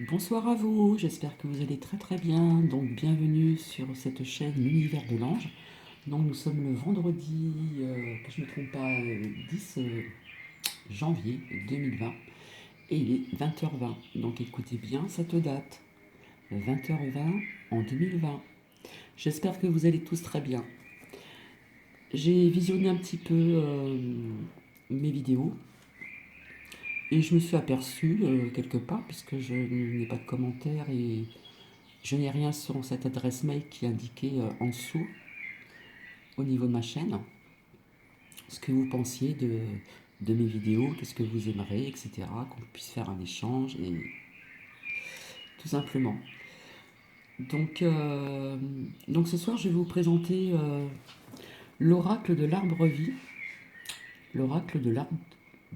Bonsoir à vous, j'espère que vous allez très très bien. Donc bienvenue sur cette chaîne L'Univers de l'Ange. Donc nous sommes le vendredi, que je ne me trompe pas, 10 janvier 2020 et il est 20h20. Donc écoutez bien cette date, 20h20 en 2020. J'espère que vous allez tous très bien. J'ai visionné un petit peu mes vidéos et je me suis aperçu quelque part, puisque je n'ai pas de commentaires et je n'ai rien sur cette adresse mail qui est indiquée en dessous au niveau de ma chaîne. Ce que vous pensiez de mes vidéos, qu'est-ce que vous aimeriez, etc. Qu'on puisse faire un échange et tout simplement. Donc ce soir, je vais vous présenter l'oracle de l'arbre vie, l'oracle de l'arbre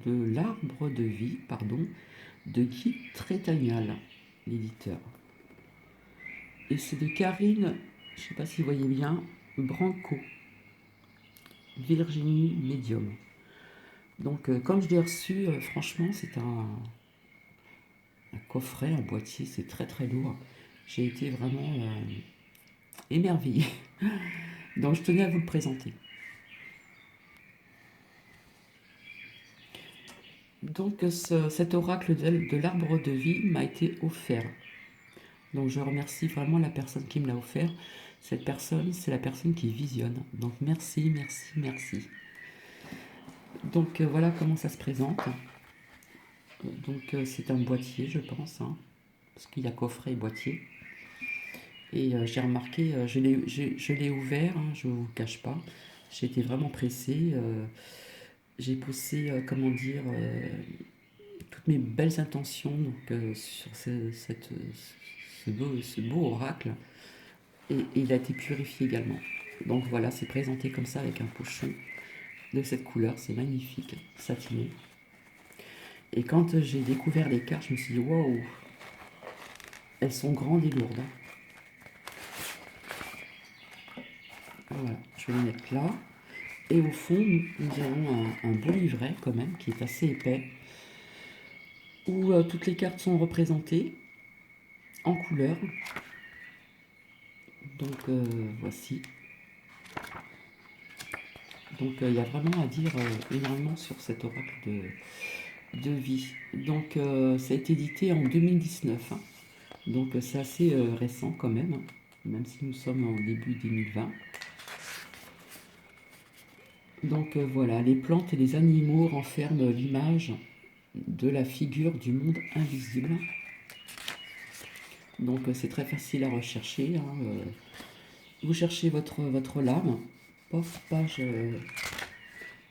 de vie, pardon, de Guy Trétagnal, l'éditeur. Et c'est de Karine, je ne sais pas si vous voyez bien, Branco, Virginie Medium. Donc, comme je l'ai reçu, franchement, c'est un coffret, un boîtier, c'est très très lourd. J'ai été vraiment émerveillée. Donc, je tenais à vous le présenter. Donc, cet oracle de l'arbre de vie m'a été offert. Donc, je remercie vraiment la personne qui me l'a offert. Cette personne, c'est la personne qui visionne. Donc, merci, merci, merci. Donc, voilà comment ça se présente. Donc, c'est un boîtier, je pense, hein, parce qu'il y a coffret et boîtier. Et j'ai remarqué, je l'ai ouvert, hein, je ne vous cache pas. J'ai été vraiment pressée. J'ai poussé, comment dire, toutes mes belles intentions donc, sur ce beau oracle. Et il a été purifié également. Donc voilà, c'est présenté comme ça avec un pochon de cette couleur. C'est magnifique, satiné. Et quand j'ai découvert les cartes, je me suis dit, waouh, elles sont grandes et lourdes, hein. Voilà, je vais les mettre là. Et au fond, nous avons un beau livret quand même qui est assez épais, où toutes les cartes sont représentées en couleur. Donc voici. Donc il y a vraiment à dire énormément sur cet oracle de vie. Donc ça a été édité en 2019, hein. Donc c'est assez récent quand même, hein, même si nous sommes en début 2020. Donc voilà, les plantes et les animaux renferment l'image de la figure du monde invisible. Donc c'est très facile à rechercher, hein. Vous cherchez votre lame, pof, page, vous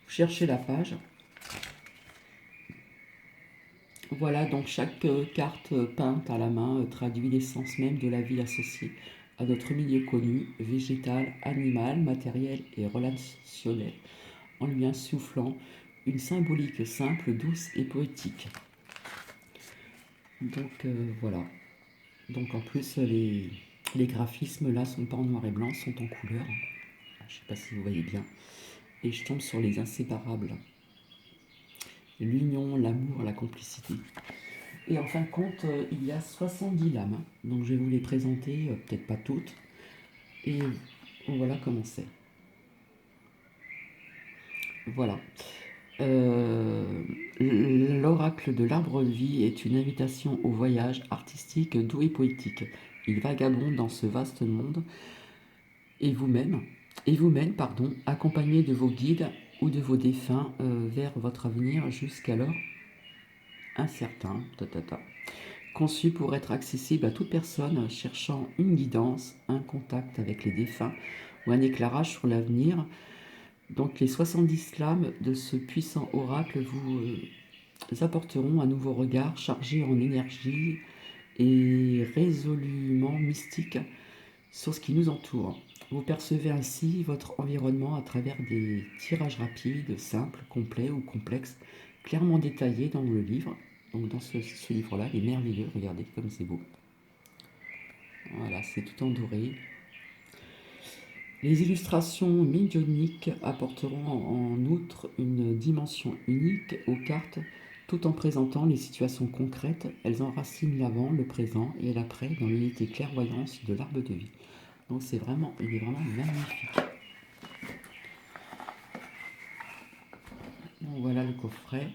cherchez la page. Voilà, donc chaque carte peinte à la main traduit l'essence même de la vie associée à notre milieu connu, végétal, animal, matériel et relationnel, en lui insufflant une symbolique simple, douce et poétique. Donc voilà. Donc en plus, les graphismes là sont pas en noir et blanc, sont en couleur. Je ne sais pas si vous voyez bien. Et je tombe sur les inséparables. L'union, l'amour, la complicité. Et en fin de compte, il y a 70 lames, hein. Donc je vais vous les présenter, peut-être pas toutes. Et voilà comment c'est. Voilà. L'oracle de l'arbre de vie est une invitation au voyage artistique doux et poétique. Il vagabonde dans ce vaste monde et vous mène, pardon, accompagné de vos guides ou de vos défunts vers votre avenir jusqu'alors incertain. Conçu pour être accessible à toute personne cherchant une guidance, un contact avec les défunts ou un éclairage sur l'avenir. Donc les 70 lames de ce puissant oracle vous apporteront un nouveau regard chargé en énergie et résolument mystique sur ce qui nous entoure. Vous percevez ainsi votre environnement à travers des tirages rapides, simples, complets ou complexes, clairement détaillés dans le livre. Donc dans ce livre-là, il est merveilleux, regardez comme c'est beau. Voilà, c'est tout en doré. Les illustrations médiumniques apporteront en outre une dimension unique aux cartes tout en présentant les situations concrètes. Elles enracinent l'avant, le présent et l'après dans l'unité clairvoyance de l'arbre de vie. Donc il est vraiment magnifique. Donc voilà le coffret,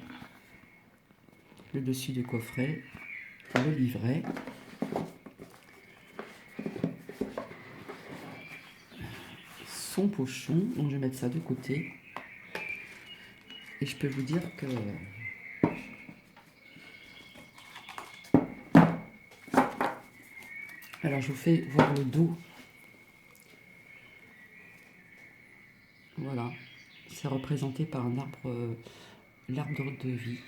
le dessus du coffret, le livret. Son pochon, donc je vais mettre ça de côté. Et je peux vous dire que alors je vous fais voir le dos. Voilà, c'est représenté par un arbre, l'arbre de vie.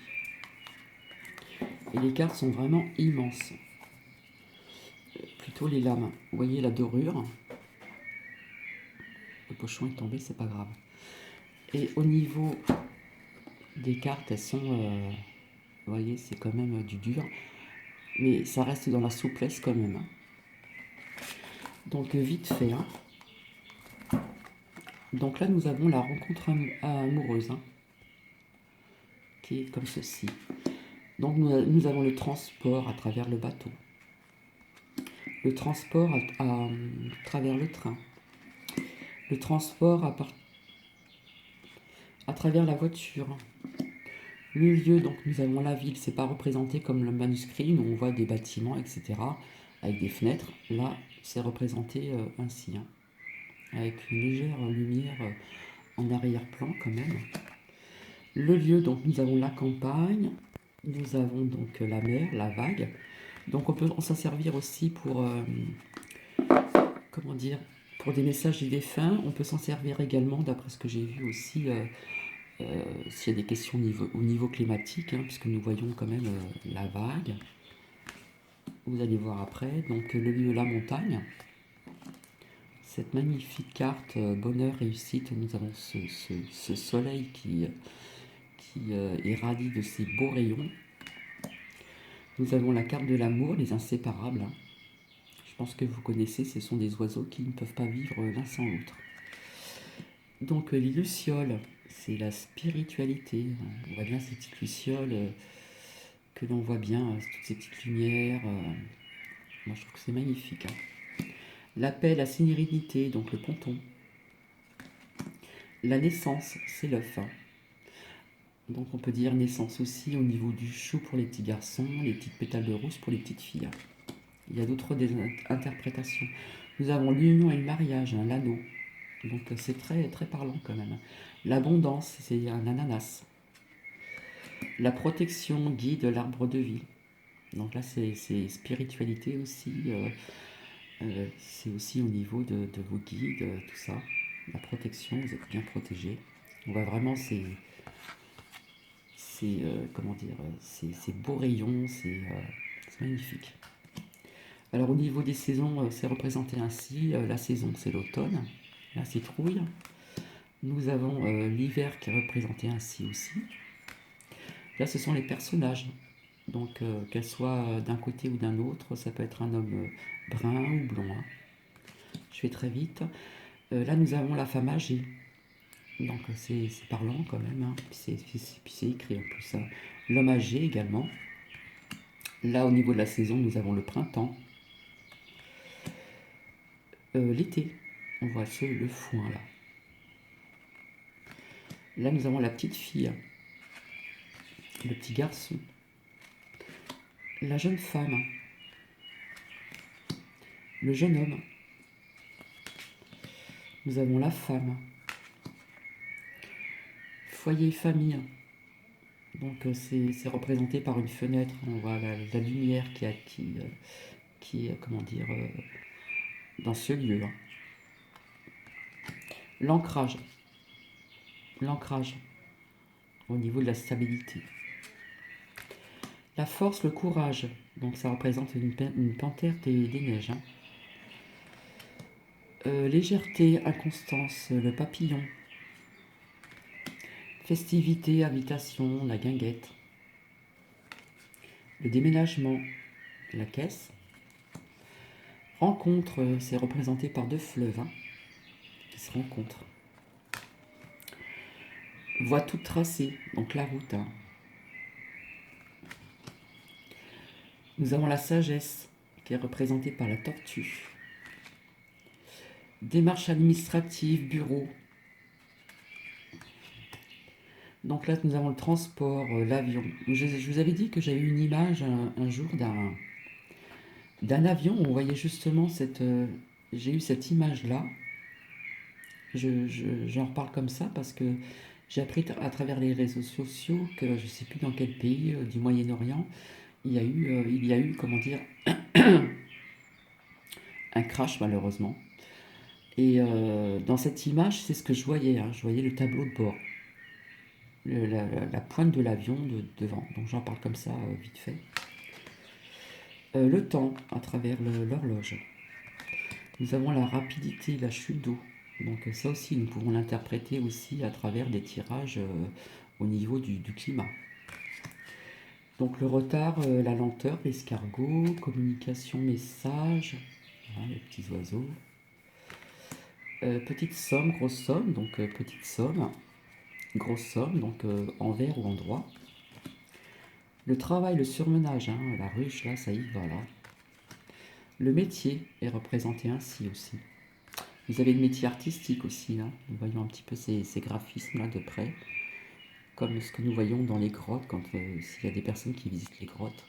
Et les cartes sont vraiment immenses. Plutôt les lames. Vous voyez la dorure. Le pochon est tombé, c'est pas grave. Et au niveau des cartes, elles sont, vous voyez, c'est quand même du dur. Mais ça reste dans la souplesse quand même. Donc vite fait. Donc là, nous avons la rencontre amoureuse. Qui est comme ceci. Donc nous avons le transport à travers le bateau. Le transport à travers le train. Le transport à travers la voiture. Le lieu, donc nous avons la ville, c'est pas représenté comme le manuscrit, où on voit des bâtiments, etc. avec des fenêtres. Là, c'est représenté ainsi, avec une légère lumière en arrière-plan quand même. Le lieu, donc nous avons la campagne, nous avons donc la mer, la vague. Donc on peut s'en servir aussi pour, comment dire, pour des messages des défunts. On peut s'en servir également, d'après ce que j'ai vu aussi, s'il y a des questions au niveau climatique, puisque nous voyons quand même la vague. Vous allez voir après. Donc le lieu, la montagne. Cette magnifique carte bonheur, réussite. Nous avons ce soleil qui irradie de ses beaux rayons. Nous avons la carte de l'amour, les inséparables. Je pense que vous connaissez, ce sont des oiseaux qui ne peuvent pas vivre l'un sans l'autre. Donc les lucioles, c'est la spiritualité. On voit bien ces petites lucioles que l'on voit bien, toutes ces petites lumières. Moi je trouve que c'est magnifique. L'appel à sérénité, donc le ponton. La naissance, c'est l'œuf. Donc on peut dire naissance aussi au niveau du chou pour les petits garçons, les petites pétales de rose pour les petites filles. Il y a d'autres interprétations. Nous avons l'union et le mariage, l'anneau. Donc c'est très, très parlant quand même. L'abondance, c'est un ananas. La protection guide l'arbre de vie. Donc là, c'est spiritualité aussi. C'est aussi au niveau de vos guides, tout ça. La protection, vous êtes bien protégé. On voit vraiment comment dire, ces beaux rayons, c'est magnifique. Alors au niveau des saisons, c'est représenté ainsi. La saison, c'est l'automne, la citrouille. Nous avons l'hiver qui est représenté ainsi aussi. Là, ce sont les personnages. Donc, qu'elle soit d'un côté ou d'un autre, ça peut être un homme brun ou blond. Je fais très vite. Là, nous avons la femme âgée. Donc, c'est parlant quand même. Puis c'est écrit en plus. L'homme âgé également. Là, au niveau de la saison, nous avons le printemps. L'été. On voit le foin là. Là, nous avons la petite fille. Le petit garçon. La jeune femme. Le jeune homme. Nous avons la femme. Foyer famille. Donc c'est représenté par une fenêtre. On voit la lumière qui est, comment dire, dans ce lieu. L'ancrage. L'ancrage au niveau de la stabilité. La force, le courage. Donc ça représente une panthère des neiges. Légèreté, inconstance, le papillon. Festivité, invitation, la guinguette. Le déménagement, la caisse. Rencontre, c'est représenté par deux fleuves qui se rencontrent. Voie toute tracée, donc la route. Nous avons la sagesse qui est représentée par la tortue. Démarche administrative, bureau. Donc là, nous avons le transport, l'avion. Je vous avais dit que j'avais eu une image un jour d'un avion où on voyait justement cette... j'ai eu cette image-là. J'en reparle comme ça parce que j'ai appris à travers les réseaux sociaux que je ne sais plus dans quel pays du Moyen-Orient, il y a eu, comment dire, un crash malheureusement. Et dans cette image, c'est ce que je voyais, hein. Je voyais le tableau de bord, la pointe de l'avion devant. Donc j'en parle comme ça, vite fait. Le temps à travers l'horloge. Nous avons la rapidité, la chute d'eau. Donc ça aussi, nous pouvons l'interpréter aussi à travers des tirages au niveau du climat. Donc le retard, la lenteur, l'escargot, communication, message, voilà, les petits oiseaux. Petite somme, grosse somme, donc petite somme, grosse somme, donc envers ou endroit. Le travail, le surmenage, hein, la ruche, là, ça y va, là. Le métier est représenté ainsi aussi. Vous avez le métier artistique aussi, là. Nous voyons un petit peu ces graphismes-là de près, comme ce que nous voyons dans les grottes, quand s'il y a des personnes qui visitent les grottes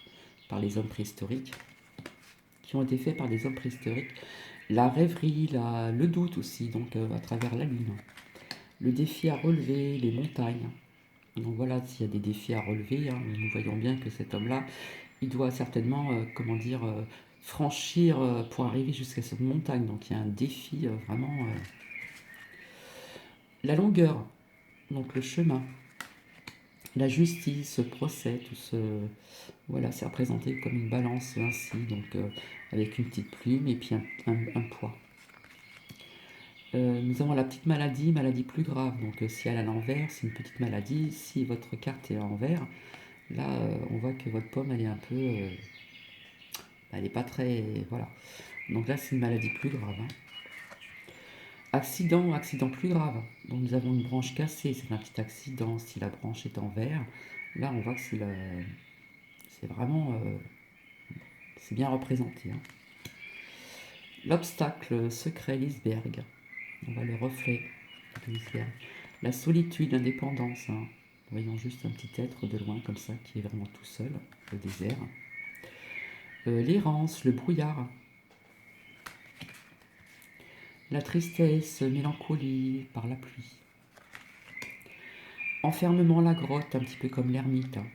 par les hommes préhistoriques, qui ont été faits par des hommes préhistoriques. La rêverie, le doute aussi, donc à travers la lune. Le défi à relever, les montagnes. Donc voilà, s'il y a des défis à relever, hein, nous voyons bien que cet homme-là, il doit certainement, comment dire, franchir pour arriver jusqu'à cette montagne. Donc il y a un défi vraiment. La longueur, donc le chemin. La justice, ce procès, tout ce... Voilà, c'est représenté comme une balance ainsi, donc avec une petite plume et puis un poids. Nous avons la petite maladie, maladie plus grave. Donc si elle est à l'envers, c'est une petite maladie. Si votre carte est à l'envers, là on voit que votre pomme elle est un peu... elle n'est pas très... Voilà. Donc là c'est une maladie plus grave. Hein. Accident, accident plus grave. Donc nous avons une branche cassée, c'est un petit accident. Si la branche est en vert, là on voit que c'est vraiment... c'est bien représenté. Hein. L'obstacle secret, l'iceberg. On voit le reflet de l'iceberg. La solitude, l'indépendance. Hein. Voyons juste un petit être de loin comme ça qui est vraiment tout seul, au désert. L'errance, le brouillard. La tristesse, mélancolie par la pluie. Enfermement, la grotte, un petit peu comme l'ermite. Hein.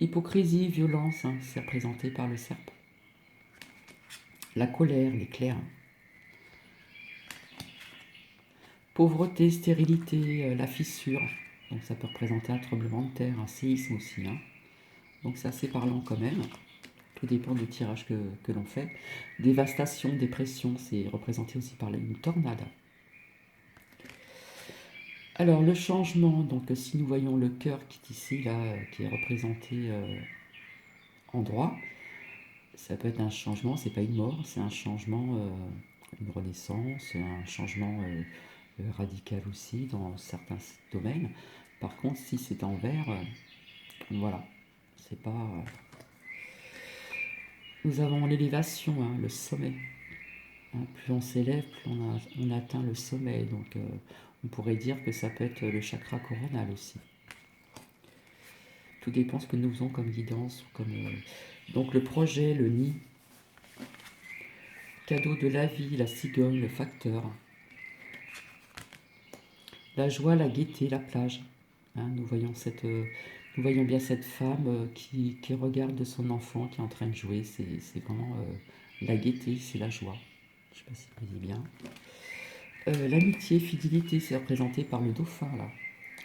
Hypocrisie, violence, hein, c'est représenté par le serpent. La colère, l'éclair. Pauvreté, stérilité, la fissure. Donc ça peut représenter un tremblement de terre, un séisme aussi. Hein. Donc c'est assez parlant quand même. Tout dépend du tirage que l'on fait. Dévastation, dépression, c'est représenté aussi par une tornade. Alors le changement, donc si nous voyons le cœur qui est ici, là, qui est représenté en droit, ça peut être un changement, c'est pas une mort, c'est un changement, une renaissance, un changement radical aussi dans certains domaines. Par contre, si c'est en vert, voilà, c'est pas... Nous avons l'élévation, hein, le sommet. Hein, plus on s'élève, plus on atteint le sommet. Donc on pourrait dire que ça peut être le chakra coronal aussi. Tout dépend ce que nous faisons comme guidance. Donc le projet, le nid, cadeau de la vie, la cigogne, le facteur. La joie, la gaieté, la plage. Hein, nous voyons bien cette femme qui regarde son enfant qui est en train de jouer. C'est vraiment la gaieté, c'est la joie. Je ne sais pas si vous voyez bien. L'amitié, fidélité, c'est représenté par le dauphin là.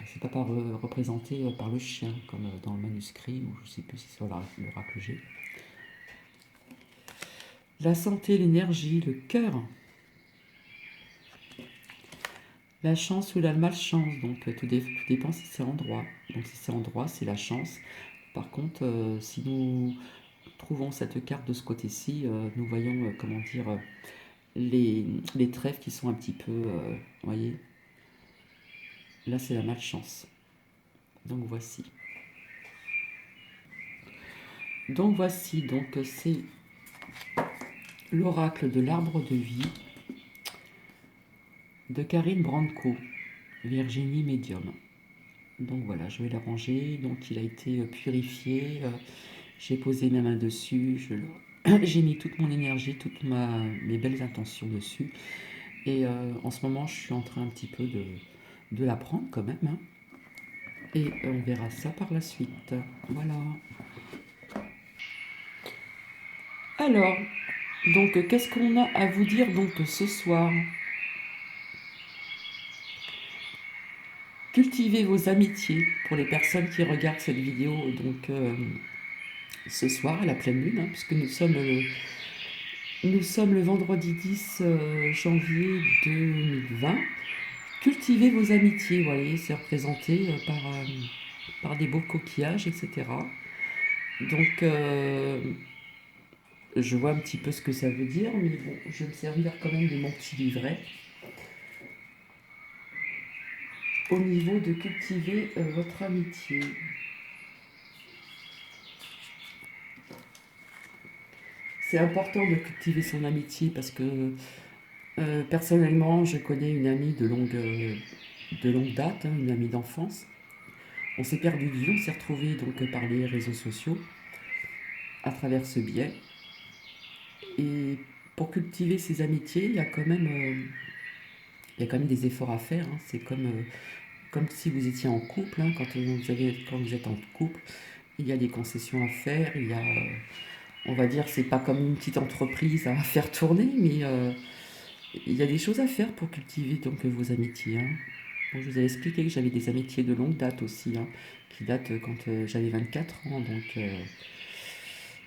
C'est pas représenté par le chien comme dans le manuscrit ou je sais plus si c'est sur l'oracle G. La santé, l'énergie, le cœur. La chance ou la malchance, donc tout dépend si c'est en droit. Donc si c'est en droit, c'est la chance. Par contre, si nous trouvons cette carte de ce côté-ci, nous voyons, comment dire, les trèfles qui sont un petit peu, vous voyez, là c'est la malchance. Donc voici. Donc voici, c'est l'oracle de l'arbre de vie de Karine Brandco, Virginie Médium. Donc voilà, je vais l'arranger. Donc il a été purifié. J'ai posé ma main dessus. J'ai mis toute mon énergie, mes belles intentions dessus. Et en ce moment, je suis en train un petit peu de la prendre quand même, hein. Et on verra ça par la suite. Voilà. Alors, qu'est-ce qu'on a à vous dire donc ce soir? Cultivez vos amitiés pour les personnes qui regardent cette vidéo ce soir à la pleine lune, hein, puisque nous sommes le vendredi 10 janvier 2020. Cultivez vos amitiés, vous voyez, c'est représenté par des beaux coquillages, etc. Donc, je vois un petit peu ce que ça veut dire, mais bon, je vais me servir quand même de mon petit livret au niveau de cultiver votre amitié. C'est important de cultiver son amitié parce que personnellement, je connais une amie de longue date, hein, une amie d'enfance. On s'est perdu de vue, on s'est retrouvés par les réseaux sociaux à travers ce biais. Et pour cultiver ces amitiés, il y a quand même des efforts à faire, hein. C'est comme si vous étiez en couple, hein. Quand vous êtes en couple, il y a des concessions à faire. On va dire, c'est pas comme une petite entreprise à faire tourner, mais il y a des choses à faire pour cultiver vos amitiés, hein. Bon, je vous avais expliqué que j'avais des amitiés de longue date aussi, hein, qui datent quand j'avais 24 ans,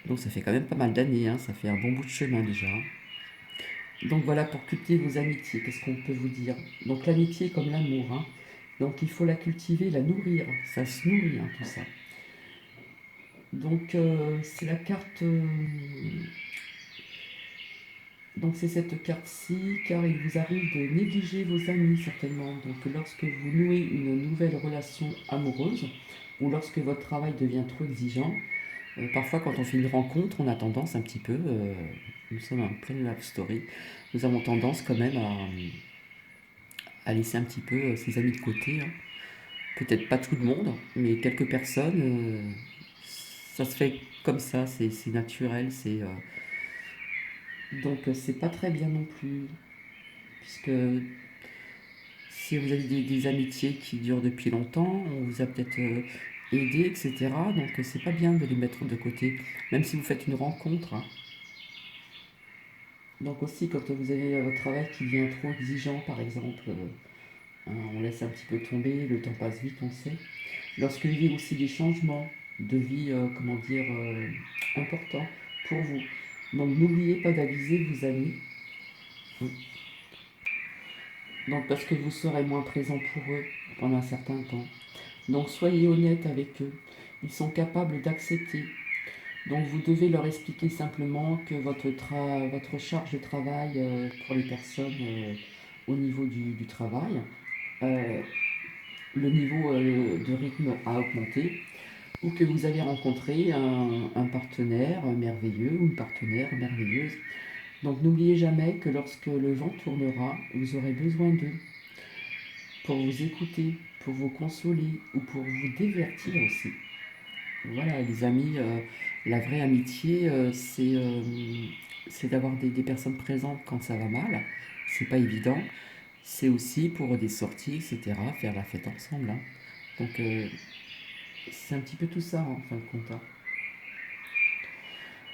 donc ça fait quand même pas mal d'années, hein, ça fait un bon bout de chemin déjà. Donc voilà, pour cultiver vos amitiés, qu'est-ce qu'on peut vous dire? Donc l'amitié comme l'amour, hein. Donc il faut la cultiver, la nourrir, ça se nourrit, hein, tout ça. C'est la carte. Donc c'est cette carte-ci, car il vous arrive de négliger vos amis certainement. Donc lorsque vous nouez une nouvelle relation amoureuse, ou lorsque votre travail devient trop exigeant, parfois quand on fait une rencontre, on a tendance un petit peu, nous sommes en pleine love story, nous avons tendance quand même à laisser un petit peu ses amis de côté, hein. Peut-être pas tout le monde, mais quelques personnes, ça se fait comme ça, c'est naturel, c'est pas très bien non plus, puisque si vous avez des amitiés qui durent depuis longtemps, on vous a peut-être aidé, etc. Donc c'est pas bien de les mettre de côté, même si vous faites une rencontre, hein. Donc aussi quand vous avez votre travail qui devient trop exigeant, par exemple, hein, on laisse un petit peu tomber, le temps passe vite, on sait. Lorsque vous vivez aussi des changements de vie, importants pour vous. Donc n'oubliez pas d'aviser vos amis. Donc parce que vous serez moins présent pour eux pendant un certain temps. Donc soyez honnête avec eux. Ils sont capables d'accepter. Donc vous devez leur expliquer simplement que votre charge de travail pour les personnes au niveau du travail, euh, le niveau de rythme a augmenté, ou que vous avez rencontré un partenaire merveilleux ou une partenaire merveilleuse. Donc n'oubliez jamais que lorsque le vent tournera, vous aurez besoin d'eux pour vous écouter, pour vous consoler ou pour vous divertir aussi. Voilà, les amis, la vraie amitié, c'est d'avoir des personnes présentes quand ça va mal. C'est pas évident. C'est aussi pour des sorties, etc., faire la fête ensemble, hein. Donc, c'est un petit peu tout ça, en fin de compte, hein.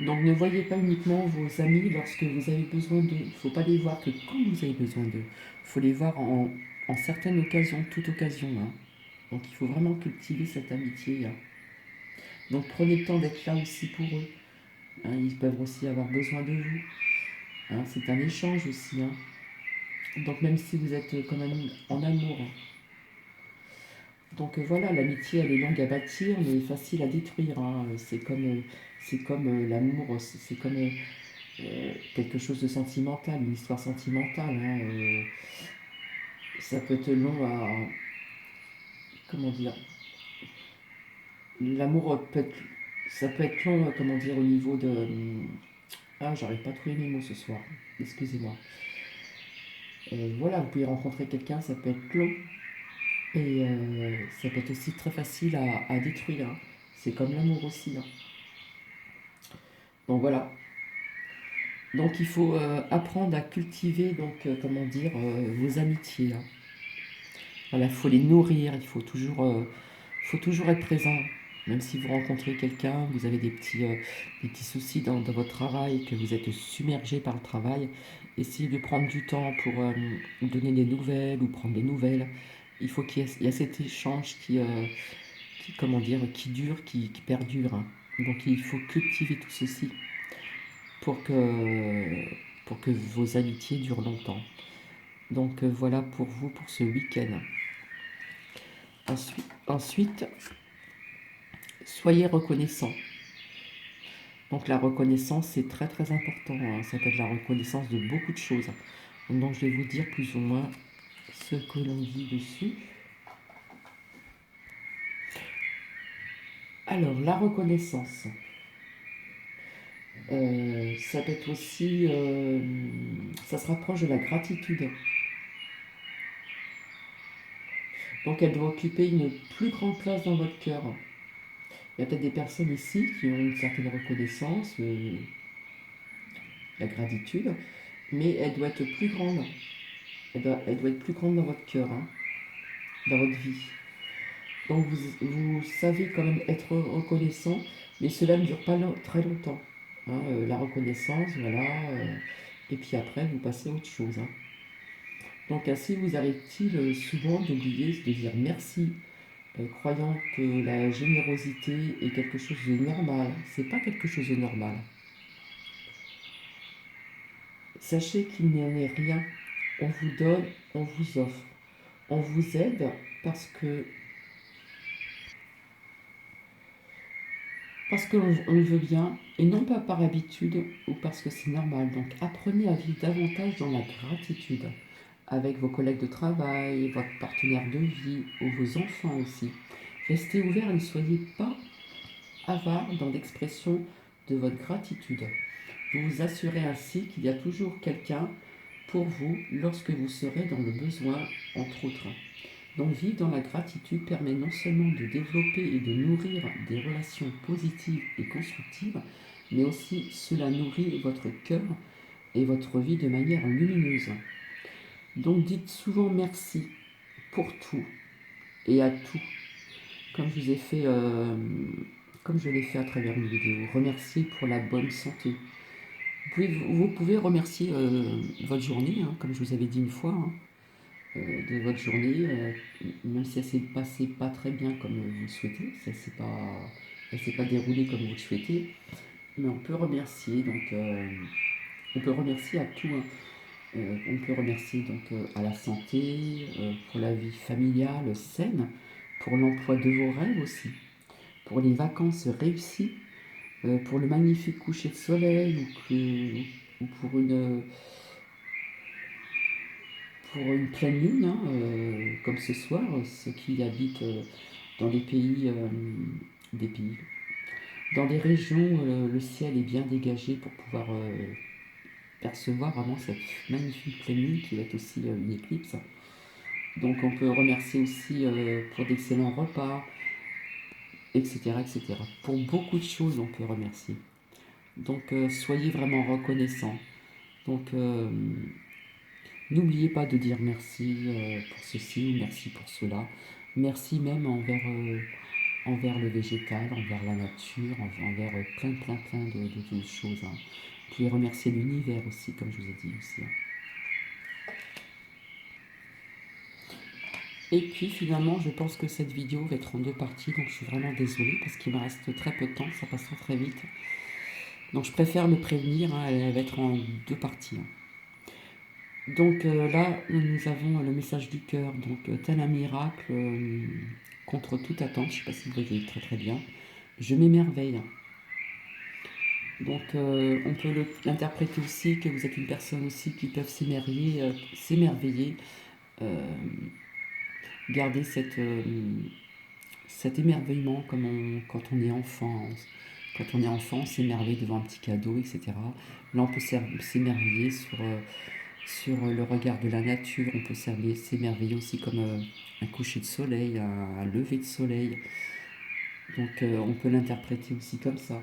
Donc, ne voyez pas uniquement vos amis lorsque vous avez besoin d'eux. Il ne faut pas les voir que quand vous avez besoin d'eux. Il faut les voir en certaines occasions, toute occasion, hein. Donc, il faut vraiment cultiver cette amitié, hein. Donc, prenez le temps d'être là aussi pour eux, hein. Ils peuvent aussi avoir besoin de vous, hein. C'est un échange aussi, hein. Donc, même si vous êtes quand même en amour, hein. Donc voilà, l'amitié elle est longue à bâtir mais facile à détruire, hein. C'est comme l'amour, c'est comme quelque chose de sentimental, une histoire sentimentale, hein. Ça peut être long comment dire, l'amour peut être, ça peut être long, comment dire, au niveau de... Ah, j'arrive pas à trouver mes mots ce soir, excusez-moi. Voilà, vous pouvez rencontrer quelqu'un, ça peut être long, et ça peut être aussi très facile à détruire, hein. C'est comme l'amour aussi, hein. Donc voilà. Donc il faut apprendre à cultiver, donc comment dire, vos amitiés, hein. Voilà, il faut les nourrir, faut toujours être présent. Même si vous rencontrez quelqu'un, vous avez des petits soucis dans votre travail, que vous êtes submergé par le travail, essayez de prendre du temps pour donner des nouvelles ou prendre des nouvelles. Il y a cet échange comment dire, qui dure, qui perdure, hein. Donc il faut cultiver tout ceci pour pour que vos amitiés durent longtemps. Donc voilà pour vous pour ce week-end. Ensuite, soyez reconnaissant. Donc la reconnaissance, c'est très très important, hein. Ça peut être la reconnaissance de beaucoup de choses. Donc je vais vous dire plus ou moins ce que l'on dit dessus. Alors la reconnaissance, ça peut être aussi, ça se rapproche de la gratitude. Donc elle doit occuper une plus grande place dans votre cœur. Il y a peut-être des personnes ici qui ont une certaine reconnaissance, la gratitude, mais elle doit être plus grande. Elle doit être plus grande dans votre cœur, hein, dans votre vie. Donc vous savez quand même être reconnaissant, mais cela ne dure pas très longtemps, hein, la reconnaissance, voilà. Et puis après, vous passez à autre chose, hein. Donc ainsi, vous arrive-t-il souvent d'oublier de dire merci, croyant que la générosité est quelque chose de normal. C'est pas quelque chose de normal. Sachez qu'il n'y en est rien. On vous donne, on vous offre. On vous aide parce que on le veut bien et non pas par habitude ou parce que c'est normal. Donc apprenez à vivre davantage dans la gratitude avec vos collègues de travail, votre partenaire de vie ou vos enfants aussi. Restez ouvert et ne soyez pas avare dans l'expression de votre gratitude. Vous vous assurez ainsi qu'il y a toujours quelqu'un pour vous lorsque vous serez dans le besoin, entre autres. Donc vivre dans la gratitude permet non seulement de développer et de nourrir des relations positives et constructives, mais aussi cela nourrit votre cœur et votre vie de manière lumineuse. Donc dites souvent merci pour tout et à tout, comme je vous ai fait, comme je l'ai fait à travers une vidéo. Remerciez pour la bonne santé. Vous pouvez remercier votre journée, hein, comme je vous avais dit une fois, hein, de votre journée, même si elle s'est passée pas très bien comme vous le souhaitez, elle s'est pas déroulée comme vous le souhaitez, mais on peut remercier, donc on peut remercier à tout, hein. On peut remercier donc à la santé, pour la vie familiale saine, pour l'emploi de vos rêves aussi, pour les vacances réussies, pour le magnifique coucher de soleil ou pour une pleine lune, hein, comme ce soir, ceux qui habitent dans des pays, dans des régions où le ciel est bien dégagé pour pouvoir percevoir vraiment cette magnifique pleine lune qui va être aussi une éclipse. Donc on peut remercier aussi pour d'excellents repas, etc., etc. Pour beaucoup de choses, on peut remercier. Donc soyez vraiment reconnaissants. Donc n'oubliez pas de dire merci pour ceci ou merci pour cela. Merci même envers le végétal, envers la nature, envers plein de choses, hein. Vous pouvez remercier l'univers aussi, comme je vous ai dit aussi, hein. Et puis finalement, je pense que cette vidéo va être en deux parties, donc je suis vraiment désolée parce qu'il me reste très peu de temps, ça passe très vite. Donc je préfère le prévenir, hein, elle va être en deux parties, hein. Donc là, nous avons le message du cœur, donc tel un miracle contre toute attente, je ne sais pas si vous voyez très très bien, je m'émerveille. Donc on peut l'interpréter aussi que vous êtes une personne aussi qui peut s'émerveiller, euh, garder cet émerveillement comme quand on est enfant. Quand on est enfant, on s'émerveille devant un petit cadeau, etc. Là, on peut s'émerveiller sur le regard de la nature. On peut s'émerveiller aussi comme un coucher de soleil, un lever de soleil. Donc on peut l'interpréter aussi comme ça.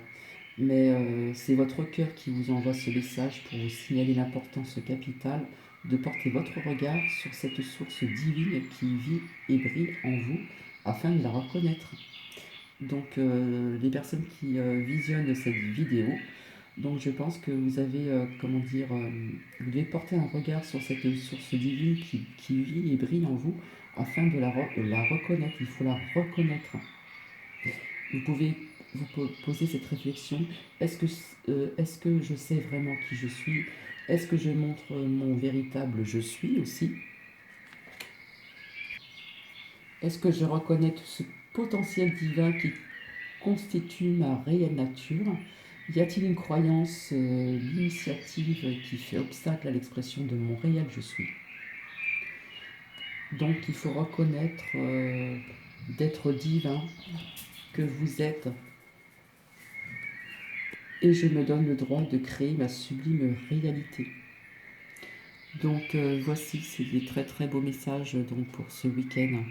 Mais c'est votre cœur qui vous envoie ce message pour vous signaler l'importance capitale de porter votre regard sur cette source divine qui vit et brille en vous afin de la reconnaître. Donc les personnes qui visionnent cette vidéo, donc je pense que vous avez, comment dire, vous devez porter un regard sur cette source divine qui vit et brille en vous afin de la reconnaître. Il faut la reconnaître. Vous pouvez vous poser cette réflexion. Est-ce que je sais vraiment qui je suis? Est-ce que je montre mon véritable je suis aussi? Est-ce que je reconnais ce potentiel divin qui constitue ma réelle nature? Y a-t-il une croyance l'initiative qui fait obstacle à l'expression de mon réel je suis? Donc il faut reconnaître d'être divin que vous êtes, et je me donne le droit de créer ma sublime réalité. Donc voici, c'est des très très beaux messages donc, pour ce week-end.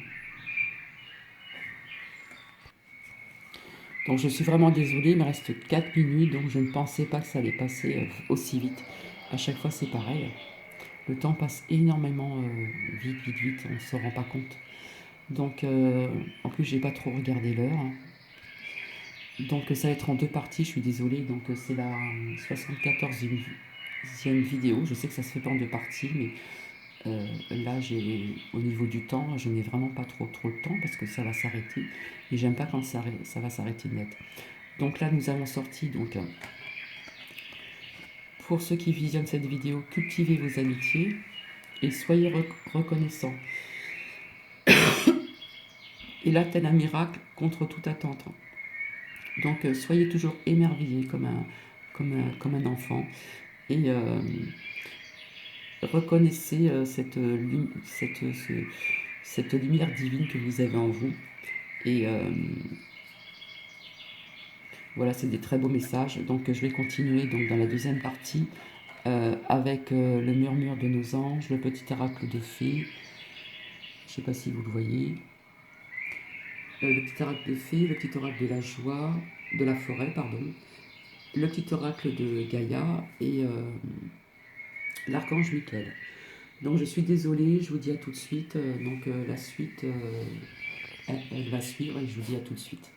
Donc je suis vraiment désolée, il me reste 4 minutes, donc je ne pensais pas que ça allait passer aussi vite. À chaque fois c'est pareil. Le temps passe énormément vite, on ne se rend pas compte. Donc en plus j'ai pas trop regardé l'heure. Donc ça va être en 2 parties, je suis désolée. Donc c'est la 74e vidéo. Je sais que ça se fait pas en 2 parties, mais là, au niveau du temps, je n'ai vraiment pas trop le temps parce que ça va s'arrêter. Et j'aime pas quand ça va s'arrêter net. Donc là, nous avons sorti, donc, pour ceux qui visionnent cette vidéo, cultivez vos amitiés et soyez reconnaissants. Et là, tel un miracle contre toute attente. Donc soyez toujours émerveillés comme un enfant. Et reconnaissez cette lumière divine que vous avez en vous. Et voilà, c'est des très beaux messages. Donc je vais continuer donc, dans la deuxième partie avec le murmure de nos anges, le petit oracle de fées. Je ne sais pas si vous le voyez. Le petit oracle de fées, le petit oracle de la joie, de la forêt, pardon. Le petit oracle de Gaïa et l'archange Michael. Donc je suis désolée, je vous dis à tout de suite. La suite, elle va suivre et je vous dis à tout de suite.